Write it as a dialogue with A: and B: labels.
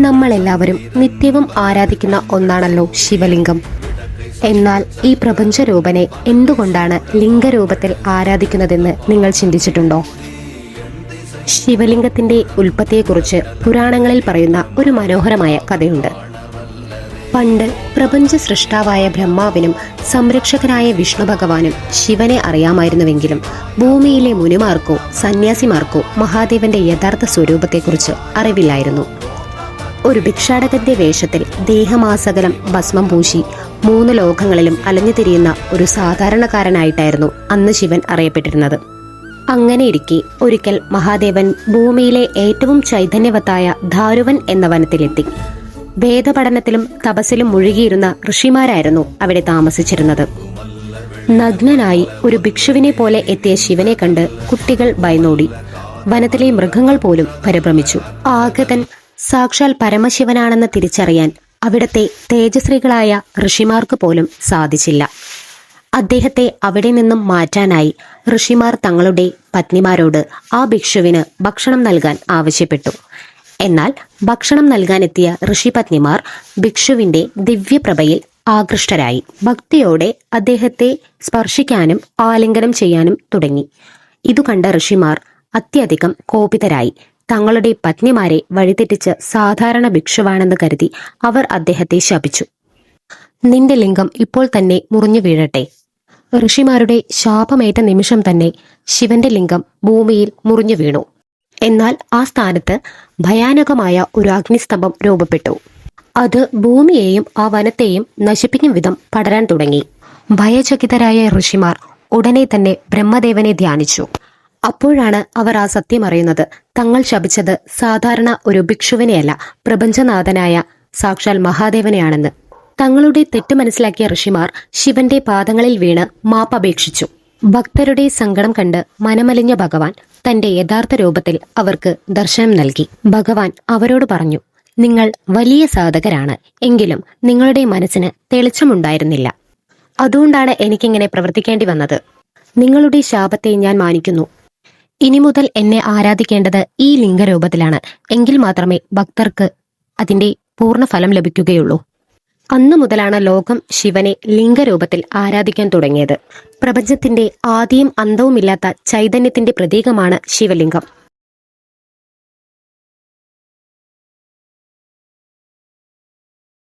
A: നമ്മളെല്ലാവരും നിത്യവും ആരാധിക്കുന്ന ഒന്നാണല്ലോ ശിവലിംഗം. എന്നാൽ ഈ പ്രപഞ്ചരൂപനെ എന്തുകൊണ്ടാണ് ലിംഗരൂപത്തിൽ ആരാധിക്കുന്നതെന്ന് നിങ്ങൾ ചിന്തിച്ചിട്ടുണ്ടോ? ശിവലിംഗത്തിന്റെ ഉൽപ്പത്തിയെക്കുറിച്ച് പുരാണങ്ങളിൽ പറയുന്ന ഒരു മനോഹരമായ കഥയുണ്ട്. പണ്ട് പ്രപഞ്ച സൃഷ്ടാവായ ബ്രഹ്മാവിനും സംരക്ഷകനായ വിഷ്ണു ഭഗവാനും ശിവനെ അറിയാമായിരുന്നുവെങ്കിലും ഭൂമിയിലെ മുനിമാർക്കോ സന്യാസിമാർക്കോ മഹാദേവന്റെ യഥാർത്ഥ സ്വരൂപത്തെക്കുറിച്ച് അറിവില്ലായിരുന്നു. ഒരു ഭിക്ഷാടകന്റെ വേഷത്തിൽ ദേഹമാസകലം ഭസ്മം പൂശി 3 ലോകങ്ങളിലും അലഞ്ഞു തിരിയുന്ന ഒരു സാധാരണക്കാരനായിട്ടായിരുന്നു അന്ന് ശിവൻ അറിയപ്പെട്ടിരുന്നത്. അങ്ങനെയിരിക്കെ ഒരിക്കൽ മഹാദേവൻ ഭൂമിയിലെ ഏറ്റവും ചൈതന്യവത്തായ ധാരുവൻ എന്ന വനത്തിലെത്തി. വേദപഠനത്തിലും തപസ്സിലും മുഴുകിയിരുന്ന ഋഷിമാരായിരുന്നു അവിടെ താമസിച്ചിരുന്നത്. നഗ്നനായി ഒരു ഭിക്ഷുവിനെ പോലെ എത്തിയ ശിവനെ കണ്ട് കുട്ടികൾ ഭയന്നോടി. വനത്തിലെ മൃഗങ്ങൾ പോലും പരിഭ്രമിച്ചു. ആഗതൻ സാക്ഷാൽ പരമശിവനാണെന്ന് തിരിച്ചറിയാൻ അവിടത്തെ തേജശ്രീകളായ ഋഷിമാർക്ക് പോലും സാധിച്ചില്ല. അദ്ദേഹത്തെ അവിടെ നിന്നും മാറ്റാനായി ഋഷിമാർ തങ്ങളുടെ പത്നിമാരോട് ആ ഭിക്ഷുവിന് ഭക്ഷണം നൽകാൻ ആവശ്യപ്പെട്ടു. എന്നാൽ ഭക്ഷണം നൽകാനെത്തിയ ഋഷിപത്നിമാർ ഭിക്ഷുവിന്റെ ദിവ്യപ്രഭയിൽ ആകൃഷ്ടരായി ഭക്തിയോടെ അദ്ദേഹത്തെ സ്പർശിക്കാനും ആലിംഗനം ചെയ്യാനും തുടങ്ങി. ഇതു കണ്ട ഋഷിമാർ അത്യധികം കോപിതരായി. തങ്ങളുടെ പത്നിമാരെ വഴിതെറ്റിച്ച് സാധാരണ ഭിക്ഷുവാണെന്ന് കരുതി അവർ അദ്ദേഹത്തെ ശപിച്ചു. നിന്റെ ലിംഗം ഇപ്പോൾ തന്നെ മുറിഞ്ഞു വീഴട്ടെ. ഋഷിമാരുടെ ശാപമേറ്റ നിമിഷം തന്നെ ശിവന്റെ ലിംഗം ഭൂമിയിൽ മുറിഞ്ഞു വീണു. എന്നാൽ ആ സ്ഥാനത്ത് ഭയാനകമായ ഒരു അഗ്നിസ്തംഭം രൂപപ്പെട്ടു. അത് ഭൂമിയെയും ആ വനത്തെയും നശിപ്പിക്കും വിധം പടരാൻ തുടങ്ങി. ഭയചകിതരായ ഋഷിമാർ ഉടനെ തന്നെ ബ്രഹ്മദേവനെ ധ്യാനിച്ചു. അപ്പോഴാണ് അവർ ആ സത്യം അറിയുന്നത്. തങ്ങൾ ശപിച്ചത് സാധാരണ ഒരു ഭിക്ഷുവിനെയല്ല, പ്രപഞ്ചനാഥനായ സാക്ഷാൽ മഹാദേവനെയാണെന്ന്. തങ്ങളുടെ തെറ്റ് മനസ്സിലാക്കിയ ഋഷിമാർ ശിവന്റെ പാദങ്ങളിൽ വീണ് മാപ്പപേക്ഷിച്ചു. ഭക്തരുടെ സങ്കടം കണ്ട് മനമലിഞ്ഞ ഭഗവാൻ തന്റെ യഥാർത്ഥ രൂപത്തിൽ അവർക്ക് ദർശനം നൽകി. ഭഗവാൻ അവരോട് പറഞ്ഞു, നിങ്ങൾ വലിയ സാധകരാണ്, എങ്കിലും നിങ്ങളുടെ മനസ്സിന് തെളിച്ചമുണ്ടായിരുന്നില്ല. അതുകൊണ്ടാണ് എനിക്കിങ്ങനെ പ്രവർത്തിക്കേണ്ടി വന്നത്. നിങ്ങളുടെ ശാപത്തെ ഞാൻ മാനിക്കുന്നു. ഇനി മുതൽ എന്നെ ആരാധിക്കേണ്ടത് ഈ ലിംഗരൂപത്തിലാണ്. എങ്കിൽ മാത്രമേ ഭക്തർക്ക് അതിന്റെ പൂർണ്ണ ഫലം ലഭിക്കുകയുള്ളൂ. അന്നു മുതലാണ് ലോകം ശിവനെ ലിംഗരൂപത്തിൽ ആരാധിക്കാൻ തുടങ്ങിയത്. പ്രപഞ്ചത്തിന്റെ ആദിയും അന്തവുമില്ലാത്ത ചൈതന്യത്തിന്റെ പ്രതീകമാണ് ശിവലിംഗം.